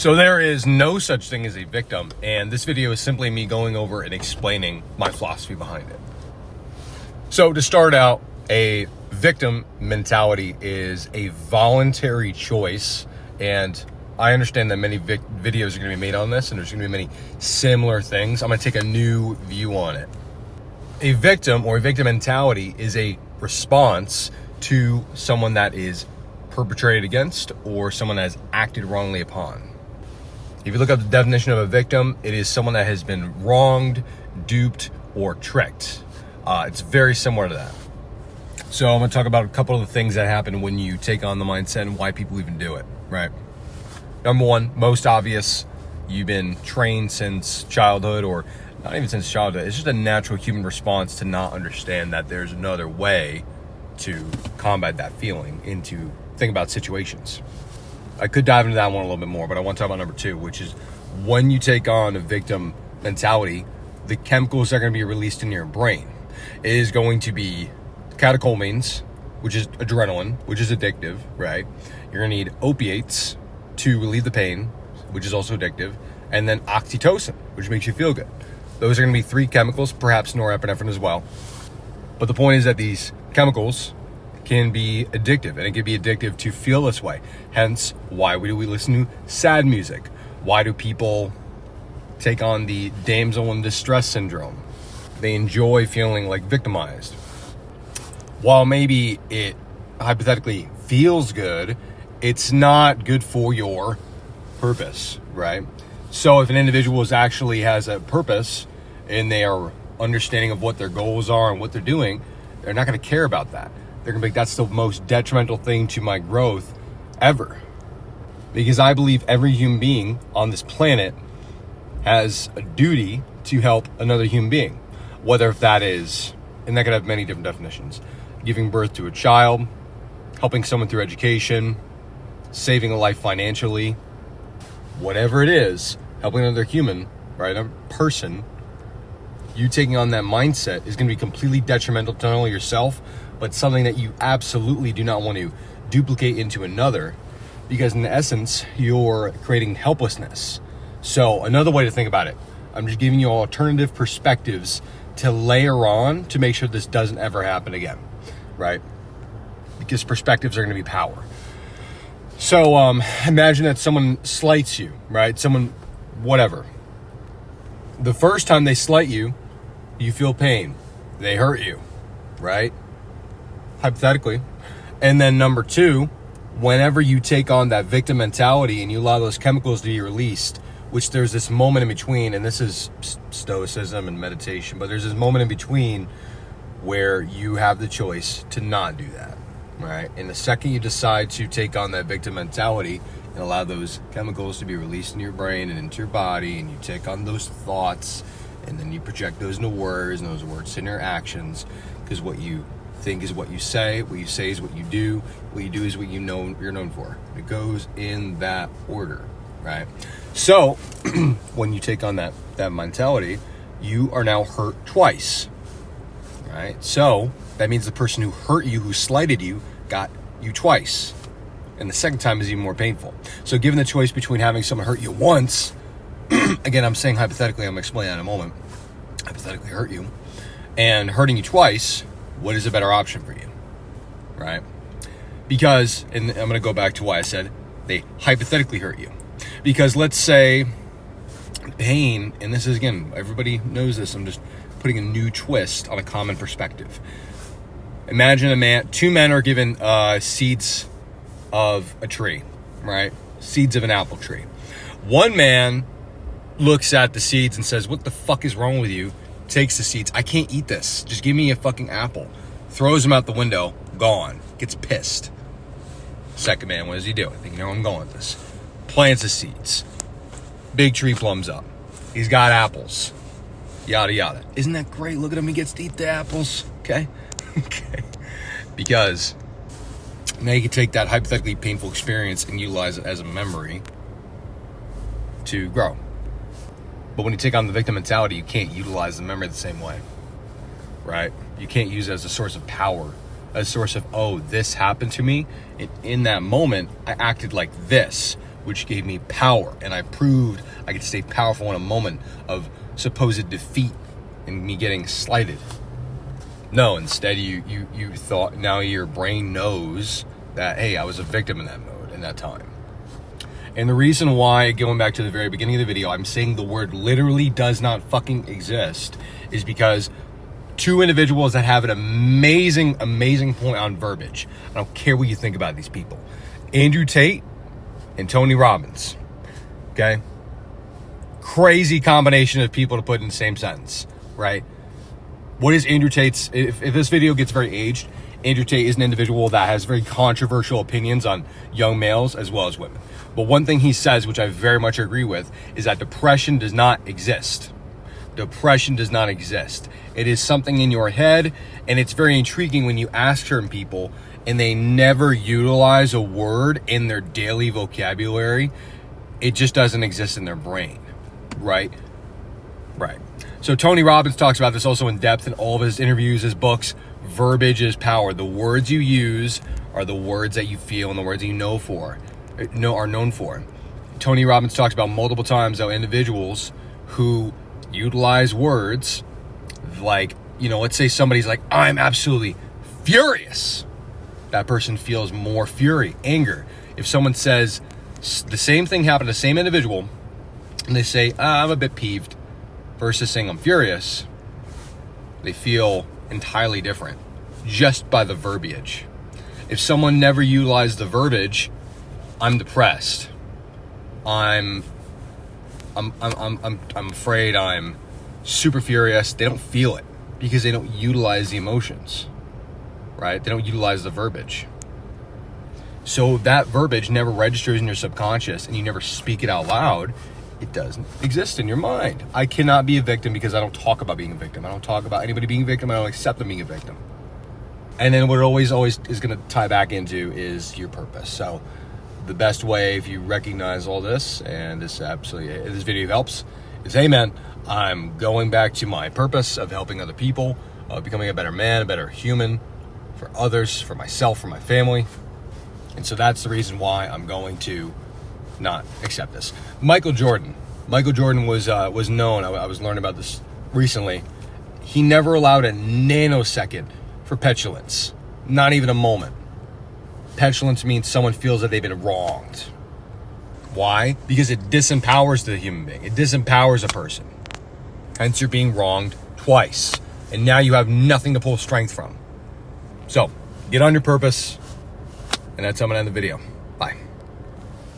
So there is no such thing as a victim, and this video is simply me going over and explaining my philosophy behind it. So to start out, a victim mentality is a voluntary choice, and I understand that many videos are going to be made on this, and there's going to be many similar things. I'm going to take a new view on it. A victim or a victim mentality is a response to someone that is perpetrated against or someone that has acted wrongly upon. If you look up the definition of a victim, it is someone that has been wronged, duped, or tricked. It's very similar to that. So I'm going to talk about a couple of the things that happen when you take on the mindset and why people even do it, right? Number one, most obvious, you've been trained since childhood, or not even since childhood. It's just a natural human response to not understand that there's another way to combat that feeling and to think about situations. I could dive into that one a little bit more, but I want to talk about number two, which is when you take on a victim mentality, the chemicals that are going to be released in your brain. It is going to be catecholamines, which is adrenaline, which is addictive, right? You're going to need opiates to relieve the pain, which is also addictive, and then oxytocin, which makes you feel good. Those are going to be three chemicals, perhaps norepinephrine as well. But the point is that these chemicals can be addictive, and it can be addictive to feel this way. Hence, why do we listen to sad music? Why do people take on the damsel in distress syndrome? They enjoy feeling like victimized. While maybe it hypothetically feels good, it's not good for your purpose, right? So if an individual actually has a purpose and they are understanding of what their goals are and what they're doing, they're not going to care about that. They're going to be like, that's the most detrimental thing to my growth ever. Because I believe every human being on this planet has a duty to help another human being. Whether if that is, and that could have many different definitions, giving birth to a child, helping someone through education, saving a life financially, whatever it is, helping another human, right, a person, you taking on that mindset is going to be completely detrimental to not only yourself, but something that you absolutely do not want to duplicate into another, because in essence, you're creating helplessness. So another way to think about it, I'm just giving you alternative perspectives to layer on to make sure this doesn't ever happen again, right? Because perspectives are going to be power. So imagine that someone slights you, right? Someone, whatever. The first time they slight you, you feel pain. They hurt you, right? Hypothetically. And then number two, whenever you take on that victim mentality and you allow those chemicals to be released, which there's this moment in between, and this is stoicism and meditation, but there's this moment in between where you have the choice to not do that, right? And the second you decide to take on that victim mentality and allow those chemicals to be released in your brain and into your body, and you take on those thoughts, and then you project those into words, and those words into your actions, because what you think is what you say is what you do is what you're known for. It goes in that order, right? So when you take on that mentality, you are now hurt twice, right? So that means the person who hurt you, who slighted you, got you twice, and the second time is even more painful. So given the choice between having someone hurt you once, again, I'm saying hypothetically, I'm explaining that in a moment, hypothetically hurt you, and hurting you twice, what is a better option for you, right? Because, and I'm going to go back to why I said they hypothetically hurt you. Because let's say pain, and this is, again, everybody knows this, I'm just putting a new twist on a common perspective. Imagine two men are given seeds of a tree, right? Seeds of an apple tree. One man looks at the seeds and says, what the fuck is wrong with you? Takes the seeds. I can't eat this. Just give me a fucking apple. Throws them out the window. Gone. Gets pissed. Second man, what does he do? I think you know where I'm going with this. Plants the seeds. Big tree plums up. He's got apples. Yada, yada. Isn't that great? Look at him. He gets to eat the apples. Okay? Okay. Because now you can take that hypothetically painful experience and utilize it as a memory to grow. But when you take on the victim mentality, you can't utilize the memory the same way, right? You can't use it as a source of power, as a source of, oh, this happened to me. And in that moment, I acted like this. which gave me power. And I proved I could stay powerful in a moment of supposed defeat and me getting slighted. No, instead you thought, now your brain knows that, hey, I was a victim in that mode, in that time. And the reason why, going back to the very beginning of the video, I'm saying the word literally does not fucking exist is because two individuals that have an amazing point on verbiage. I don't care what you think about these people. Andrew Tate and Tony Robbins. Okay? Crazy combination of people to put in the same sentence, right? What is Andrew Tate's, if this video gets very aged, Andrew Tate is an individual that has very controversial opinions on young males as well as women. But one thing he says, which I very much agree with, is that depression does not exist. Depression does not exist. It is something in your head, and it's very intriguing when you ask certain people and they never utilize a word in their daily vocabulary. It just doesn't exist in their brain, right? Right. So Tony Robbins talks about this also in depth in all of his interviews, his books. Verbiage is power. The words you use are the words that you feel and the words that you are known for. Tony Robbins talks about multiple times how individuals who utilize words like, let's say somebody's like, I'm absolutely furious. That person feels more fury, anger. If someone says the same thing happened to the same individual and they say, I'm a bit peeved, versus saying I'm furious, they feel entirely different just by the verbiage. If someone never utilized the verbiage, I'm depressed, I'm afraid, I'm super furious, they don't feel it because they don't utilize the emotions, right? They don't utilize the verbiage. So that verbiage never registers in your subconscious and you never speak it out loud. It doesn't exist in your mind. I cannot be a victim because I don't talk about being a victim. I don't talk about anybody being a victim. I don't accept them being a victim. And then what it always is going to tie back into is your purpose. So the best way, if you recognize all this, and this video helps, is, hey man, I'm going back to my purpose of helping other people, becoming a better man, a better human for others, for myself, for my family. And so that's the reason why I'm going to not accept this. Michael Jordan was known. I was learning about this recently. He never allowed a nanosecond for petulance, not even a moment. Petulance means someone feels that they've been wronged. Why? Because it disempowers the human being. It disempowers a person. Hence, you're being wronged twice, and now you have nothing to pull strength from. So, get on your purpose, and that's how I'm gonna end the video.